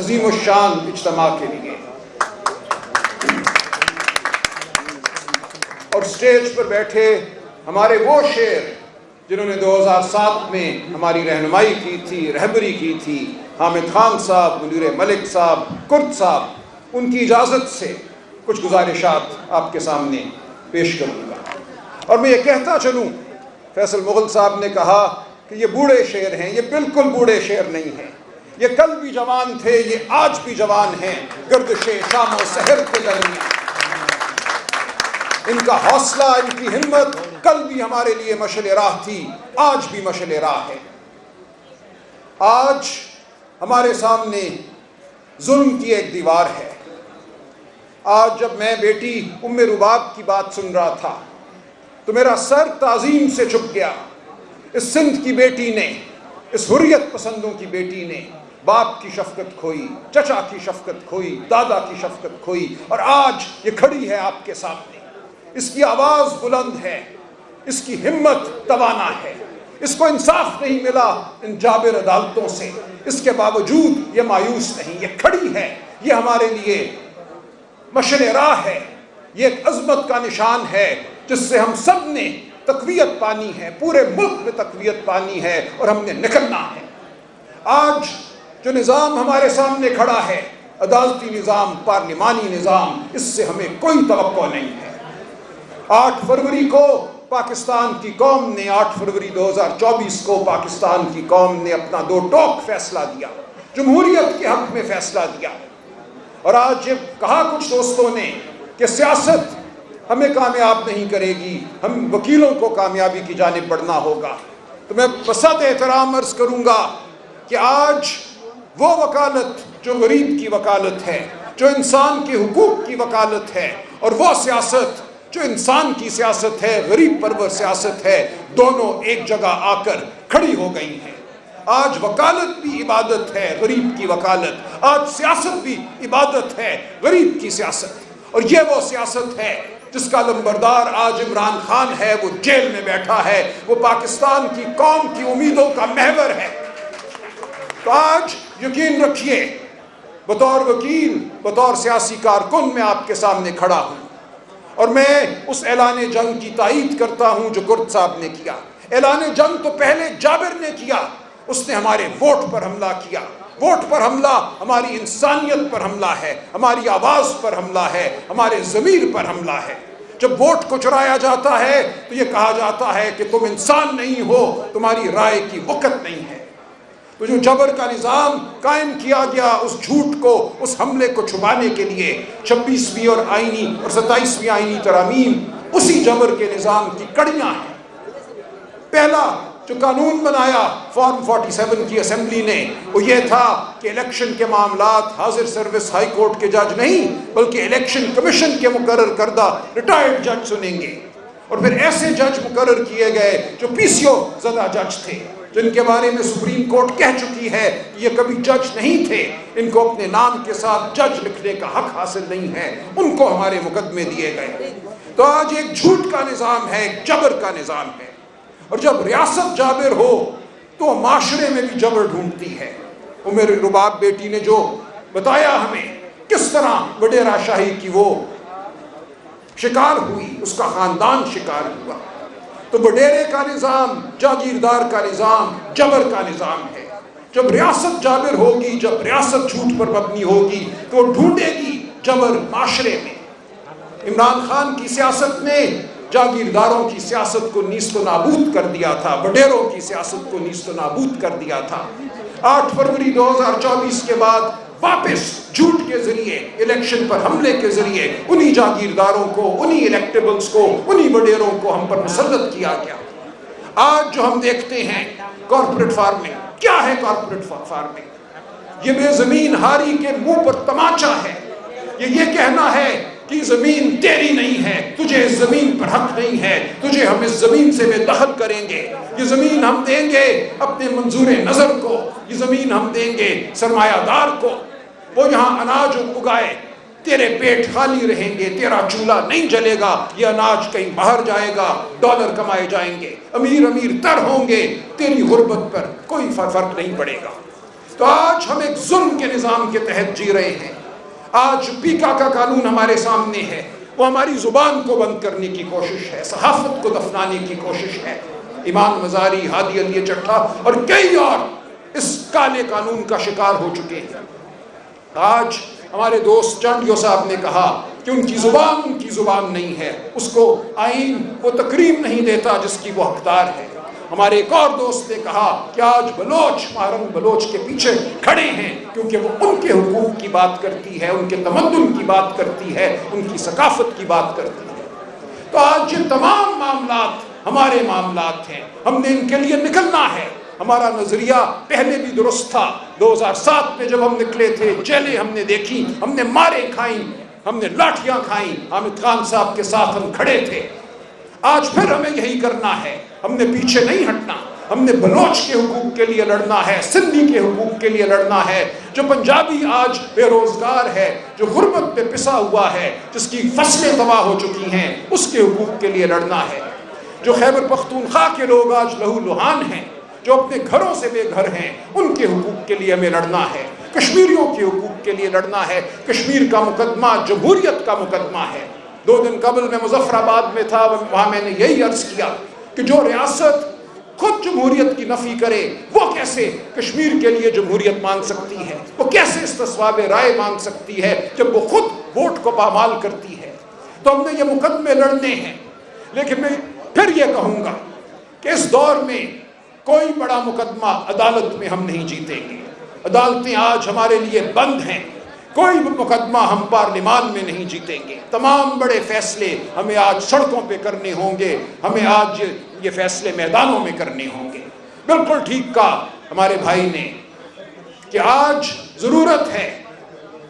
عظیم الشان اجتماع کے لیے۔ اور سٹیج پر بیٹھے ہمارے وہ شیر جنہوں نے 2007 میں ہماری رہنمائی کی تھی، رہبری کی تھی، حامد خان صاحب، منیر ملک صاحب، کرد صاحب، ان کی اجازت سے کچھ گزارشات آپ کے سامنے پیش کروں گا۔ اور میں یہ کہتا چلوں، فیصل مغل صاحب نے کہا کہ یہ بوڑھے شعر ہیں، یہ بالکل بوڑھے شعر نہیں ہیں، یہ کل بھی جوان تھے، یہ آج بھی جوان ہیں، گردش شام و سحر کے درمیان۔ ان کا حوصلہ، ان کی ہمت کل بھی ہمارے لیے مشعل راہ تھی، آج بھی مشعل راہ ہے۔ آج ہمارے سامنے ظلم کی ایک دیوار ہے۔ آج جب میں بیٹی ام رباب کی بات سن رہا تھا تو میرا سر تعظیم سے جھک گیا۔ اس سندھ کی بیٹی نے، اس حریت پسندوں کی بیٹی نے باپ کی شفقت کھوئی، چچا کی شفقت کھوئی، دادا کی شفقت کھوئی، اور آج یہ کھڑی ہے آپ کے سامنے۔ اس کی آواز بلند ہے، اس کی ہمت توانا ہے، اس کو انصاف نہیں ملا ان جابر عدالتوں سے، اس کے باوجود یہ مایوس نہیں، یہ کھڑی ہے، یہ ہمارے لیے مشعل راہ ہے، یہ ایک عظمت کا نشان ہے جس سے ہم سب نے تقویت پانی ہے، پورے ملک میں تقویت پانی ہے اور ہم نے نکلنا ہے۔ آج جو نظام ہمارے سامنے کھڑا ہے، عدالتی نظام، پارلیمانی نظام، اس سے ہمیں کوئی توقع نہیں ہے۔ 8 فروری کو پاکستان کی قوم نے، 8 فروری 2024 کو پاکستان کی قوم نے اپنا 2 ٹوک فیصلہ دیا، جمہوریت کے حق میں فیصلہ دیا۔ اور آج یہ کہا کچھ دوستوں نے کہ سیاست ہمیں کامیاب نہیں کرے گی، ہم وکیلوں کو کامیابی کی جانب بڑھنا ہوگا، تو میں بسط احترام عرض کروں گا کہ آج وہ وکالت جو غریب کی وکالت ہے، جو انسان کے حقوق کی وکالت ہے، اور وہ سیاست جو انسان کی سیاست ہے، غریب پرور سیاست ہے، دونوں ایک جگہ آ کر کھڑی ہو گئی ہیں۔ آج وکالت بھی عبادت ہے، غریب کی وکالت، آج سیاست بھی عبادت ہے، غریب کی سیاست، اور یہ وہ سیاست ہے جس کا لمبردار آج عمران خان ہے، وہ جیل میں بیٹھا ہے، وہ پاکستان کی قوم کی امیدوں کا محور ہے۔ تو آج یقین رکھیے، بطور وکیل، بطور سیاسی کارکن میں آپ کے سامنے کھڑا ہوں، اور میں اس اعلان جنگ کی تائید کرتا ہوں جو کرد صاحب نے کیا۔ اعلان جنگ تو پہلے جابر نے کیا، اس نے ہمارے ووٹ پر حملہ کیا۔ ووٹ پر حملہ ہماری انسانیت پر حملہ ہے، ہماری آواز پر حملہ ہے، ہمارے ضمیر پر حملہ ہے۔ جب ووٹ کو چرایا جاتا ہے تو یہ کہا جاتا ہے کہ تم انسان نہیں ہو، تمہاری رائے کی وقت نہیں ہے۔ تو جو جبر کا نظام قائم کیا گیا، اس جھوٹ کو، اس حملے کو چھپانے کے لیے 26ویں اور 27ویں آئینی ترامیم اسی جبر کے نظام کی کڑیاں ہیں۔ پہلا جو قانون بنایا فارم 47 کی اسمبلی نے، وہ یہ تھا کہ الیکشن کے معاملات حاضر سروس ہائی کورٹ کے جج نہیں بلکہ الیکشن کمیشن کے مقرر کردہ ریٹائرڈ جج سنیں گے، اور پھر ایسے جج مقرر کیے گئے جو پی سی او زدہ جج تھے، جن کے بارے میں سپریم کورٹ کہہ چکی ہے کہ یہ کبھی جج نہیں تھے، ان کو اپنے نام کے ساتھ جج لکھنے کا حق حاصل نہیں ہے، ان کو ہمارے مقدمے دیے گئے۔ تو آج ایک جھوٹ کا نظام ہے، ایک جبر کا نظام ہے، اور جب ریاست جابر ہو تو معاشرے میں بھی جبر ڈھونڈتی ہے۔ عمر رباب بیٹی نے جو بتایا ہمیں کس طرح وڈیرا شاہی کی وہ شکار ہوئی، اس کا خاندان شکار ہوا، تو وڈیرے کا نظام، جاگیردار کا نظام، جبر کا نظام ہے۔ جب ریاست جابر ہوگی، جب ریاست جھوٹ پر مبنی ہوگی تو وہ ڈھونڈے گی جبر معاشرے میں۔ عمران خان کی سیاست نے جاگیرداروں کی سیاست کو نیست و نابود کر دیا تھا، وڈیروں کی سیاست کو نیست و نابود کر دیا تھا۔ 8 فروری 2024 کے بعد واپس جھوٹ کے ذریعے، الیکشن پر حملے کے ذریعے انہی جاگیرداروں کو، انہی الیکٹیبلز کو، انہی وڈیروں کو ہم پر مسلط کیا گیا۔ آج جو ہم دیکھتے ہیں کارپوریٹ فارمنگ، کیا ہے کارپوریٹ فارمنگ؟ یہ بے زمین ہاری کے منہ پر تماچا ہے، یہ کہنا ہے کہ زمین تیری نہیں ہے، تجھے اس زمین پر حق نہیں ہے، تجھے ہم اس زمین سے بے دخل کریں گے، یہ زمین ہم دیں گے اپنے منظور نظر کو، یہ زمین ہم دیں گے سرمایہ دار کو، وہ یہاں اناج اگائے، تیرے پیٹ خالی رہیں گے، تیرا چولہا نہیں جلے گا، یہ اناج کہیں باہر جائے گا، ڈالر کمائے جائیں گے، امیر امیر تر ہوں گے، تیری غربت پر کوئی فرق نہیں پڑے گا۔ تو آج ہم ایک ظلم کے نظام کے تحت جی رہے ہیں. آج پیکا کا قانون ہمارے سامنے ہے، وہ ہماری زبان کو بند کرنے کی کوشش ہے، صحافت کو دفنانے کی کوشش ہے. ایمان مزاری، ہادی علی چٹھا اور کئی اور اس کالے قانون کا شکار ہو چکے ہیں. آج ہمارے دوست چانڈیو صاحب نے کہا کہ ان کی زبان نہیں ہے، اس کو آئین وہ تکریم نہیں دیتا جس کی وہ حقدار ہے. ہمارے ایک اور دوست نے کہا کہ آج بلوچ مہرنگ بلوچ کے پیچھے کھڑے ہیں کیونکہ وہ ان کے حقوق کی بات کرتی ہے، ان کے تمدن کی بات کرتی ہے، ان کی ثقافت کی بات کرتی ہے. تو آج یہ تمام معاملات ہمارے معاملات ہیں، ہم نے ان کے لیے نکلنا ہے. ہمارا نظریہ پہلے بھی درست تھا. 2007 میں جب ہم نکلے تھے، جیلیں ہم نے دیکھی، ہم نے مارے کھائیں، ہم نے لاٹھیاں کھائیں، حامد خان صاحب کے ساتھ ہم کھڑے تھے. آج پھر ہمیں یہی کرنا ہے، ہم نے پیچھے نہیں ہٹنا. ہم نے بلوچ کے حقوق کے لیے لڑنا ہے، سندھی کے حقوق کے لیے لڑنا ہے. جو پنجابی آج بے روزگار ہے، جو غربت پہ پسا ہوا ہے، جس کی فصلیں تباہ ہو چکی ہیں، اس کے حقوق کے لیے لڑنا ہے. جو خیبر پختونخوا کے لوگ آج لہو لہان ہیں، جو اپنے گھروں سے بے گھر ہیں، ان کے حقوق کے لیے ہمیں لڑنا ہے. کشمیریوں کے حقوق کے لیے لڑنا ہے. کشمیر کا مقدمہ جمہوریت کا مقدمہ ہے. 2 دن قبل میں مظفر آباد میں تھا، وہاں میں نے یہی عرض کیا کہ جو ریاست خود جمہوریت کی نفی کرے، وہ کیسے کشمیر کے لیے جمہوریت مان سکتی ہے؟ وہ کیسے استصواب رائے مان سکتی ہے جب وہ خود ووٹ کو پامال کرتی ہے؟ تو ہم نے یہ مقدمے لڑنے ہیں. لیکن میں پھر یہ کہوں گا کہ اس دور میں کوئی بڑا مقدمہ عدالت میں ہم نہیں جیتیں گے. عدالتیں آج ہمارے لیے بند ہیں. کوئی مقدمہ ہم پارلیمان میں نہیں جیتیں گے. تمام بڑے فیصلے ہمیں آج سڑکوں پہ کرنے ہوں گے، ہمیں آج یہ فیصلے میدانوں میں کرنے ہوں گے. بالکل ٹھیک کہا ہمارے بھائی نے کہ آج ضرورت ہے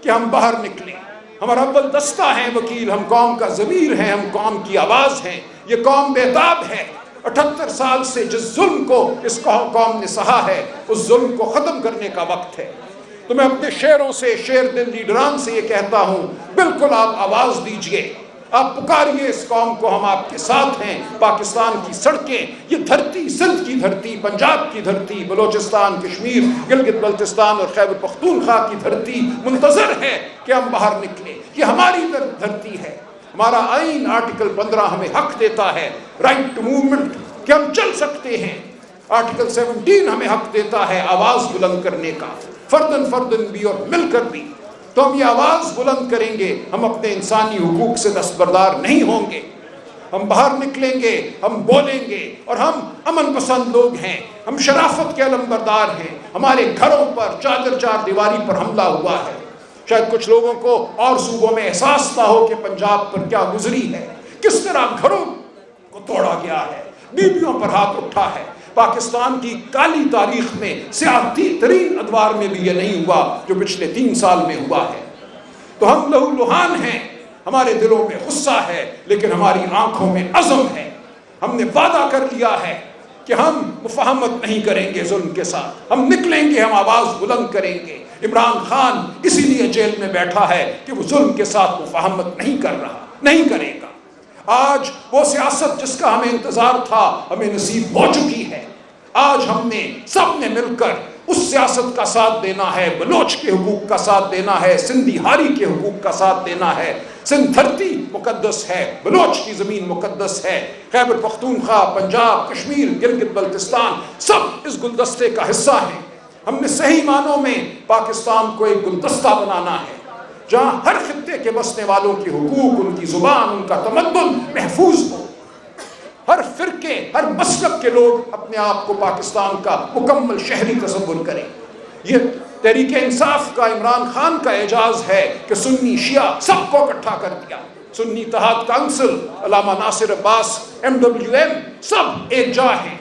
کہ ہم باہر نکلیں. ہمارا اول دستہ ہیں وکیل، ہم قوم کا ضمیر ہیں، ہم قوم کی آواز ہیں. یہ قوم بیتاب ہے. 78 سال سے جس ظلم کو اس قوم نے سہا ہے، اس ظلم کو ختم کرنے کا وقت ہے. تو میں اپنے شیروں سے، شیر دل لیڈران سے یہ کہتا ہوں، بالکل آپ آواز دیجئے، آپ پکاریے اس قوم کو، ہم آپ کے ساتھ ہیں. پاکستان کی سڑکیں، یہ دھرتی، سندھ کی دھرتی، پنجاب کی دھرتی، بلوچستان، کشمیر، گلگت بلتستان اور خیبر پختونخوا کی دھرتی منتظر ہے کہ ہم باہر نکلیں. یہ ہماری دھرتی ہے. ہمارا آئین آرٹیکل 15 ہمیں حق دیتا ہے، رائٹ ٹو موومنٹ، کہ ہم چل سکتے ہیں. آرٹیکل 17 ہمیں حق دیتا ہے آواز بلند کرنے کا، فردن بھی اور مل کر بھی. تو ہم یہ آواز بلند کریں گے، ہم اپنے انسانی حقوق سے دستبردار نہیں ہوں گے. ہم باہر نکلیں گے، ہم بولیں گے، اور ہم امن پسند لوگ ہیں، ہم شرافت کے علمبردار ہیں. ہمارے گھروں پر چار دیواری پر حملہ ہوا ہے. شاید کچھ لوگوں کو اور صوبوں میں احساس نہ ہو کہ پنجاب پر کیا گزری ہے، کس طرح گھروں کو توڑا گیا ہے، بیویوں پر ہاتھ اٹھا ہے. پاکستان کی کالی تاریخ میں سیاسی ترین ادوار میں بھی یہ نہیں ہوا جو پچھلے 3 سال میں ہوا ہے. تو ہم لہو لہان ہیں، ہمارے دلوں میں غصہ ہے، لیکن ہماری آنکھوں میں عزم ہے. ہم نے وعدہ کر لیا ہے کہ ہم مفاہمت نہیں کریں گے ظلم کے ساتھ. ہم نکلیں گے، ہم آواز بلند کریں گے. عمران خان اسی لیے جیل میں بیٹھا ہے کہ وہ ظلم کے ساتھ مفاہمت نہیں کر رہا، نہیں کرے گا. آج وہ سیاست جس کا ہمیں انتظار تھا ہمیں نصیب ہو چکی ہے. آج ہم نے سب نے مل کر اس سیاست کا ساتھ دینا ہے، بلوچ کے حقوق کا ساتھ دینا ہے، سندھی ہاری کے حقوق کا ساتھ دینا ہے. سندھ دھرتی مقدس ہے، بلوچ کی زمین مقدس ہے. خیبر پختونخوا، پنجاب، کشمیر، گلگت بلتستان سب اس گلدستے کا حصہ ہیں. ہم نے صحیح معنوں میں پاکستان کو ایک گلدستہ بنانا ہے جہاں ہر خطے کے بسنے والوں کی حقوق، ان کی زبان، ان کا تمدن محفوظ ہو. ہر فرقے، ہر مسلک کے لوگ اپنے آپ کو پاکستان کا مکمل شہری تصور کریں. یہ تحریک انصاف کا، عمران خان کا اعجاز ہے کہ سنی شیعہ سب کو اکٹھا کر دیا. سنی اتحاد کونسل، علامہ ناصر عباس، MWM سب ایک جا ہیں.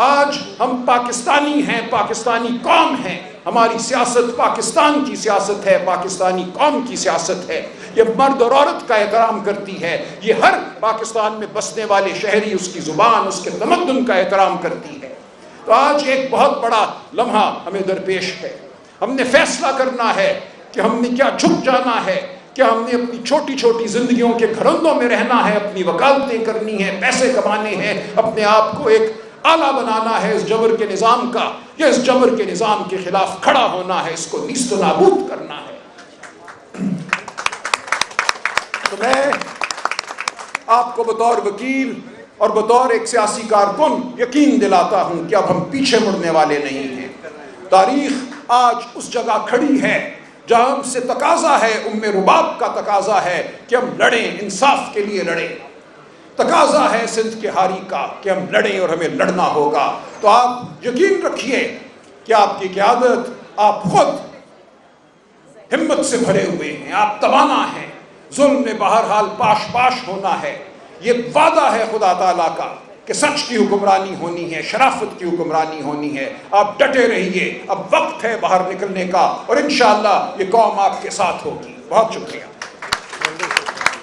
آج ہم پاکستانی ہیں، پاکستانی قوم ہیں. ہماری سیاست پاکستان کی سیاست ہے، پاکستانی قوم کی سیاست ہے. یہ مرد اور عورت کا احترام کرتی ہے. یہ ہر پاکستان میں بسنے والے شہری اس کی زبان، اس کے تمدن کا احترام کرتی ہے. تو آج ایک بہت بڑا لمحہ ہمیں درپیش ہے. ہم نے فیصلہ کرنا ہے کہ ہم نے کیا جھک جانا ہے، کیا ہم نے اپنی چھوٹی چھوٹی زندگیوں کے گھرندوں میں رہنا ہے، اپنی وکالتیں کرنی ہیں، پیسے کمانے ہیں، اپنے آپ کو ایک آلہ بنانا ہے اس جبر کے نظام کا، یا اس جبر کے نظام کے خلاف کھڑا ہونا ہے، اس کو نیست و نابود کرنا ہے۔ تو میں آپ کو بطور وکیل اور بطور ایک سیاسی کارکن یقین دلاتا ہوں کہ اب ہم پیچھے مڑنے والے نہیں ہیں۔ تاریخ آج اس جگہ کھڑی ہے جہاں ہم سے تقاضا ہے، رباب کا تقاضا ہے کہ ہم لڑیں، انصاف کے لیے لڑیں۔ تقاضا ہے سندھ کے حاری کا کہ ہم لڑیں اور ہمیں لڑنا ہوگا۔ تو آپ یقین رکھیے کہ آپ کی قیادت، آپ خود ہمت سے بھرے ہوئے ہیں، آپ توانا ہیں۔ ظلم نے بہرحال پاش پاش ہونا ہے۔ یہ وعدہ ہے خدا تعالیٰ کا کہ سچ کی حکمرانی ہونی ہے، شرافت کی حکمرانی ہونی ہے۔ آپ ڈٹے رہیے، اب وقت ہے باہر نکلنے کا، اور انشاءاللہ یہ قوم آپ کے ساتھ ہوگی۔ بہت شکریہ۔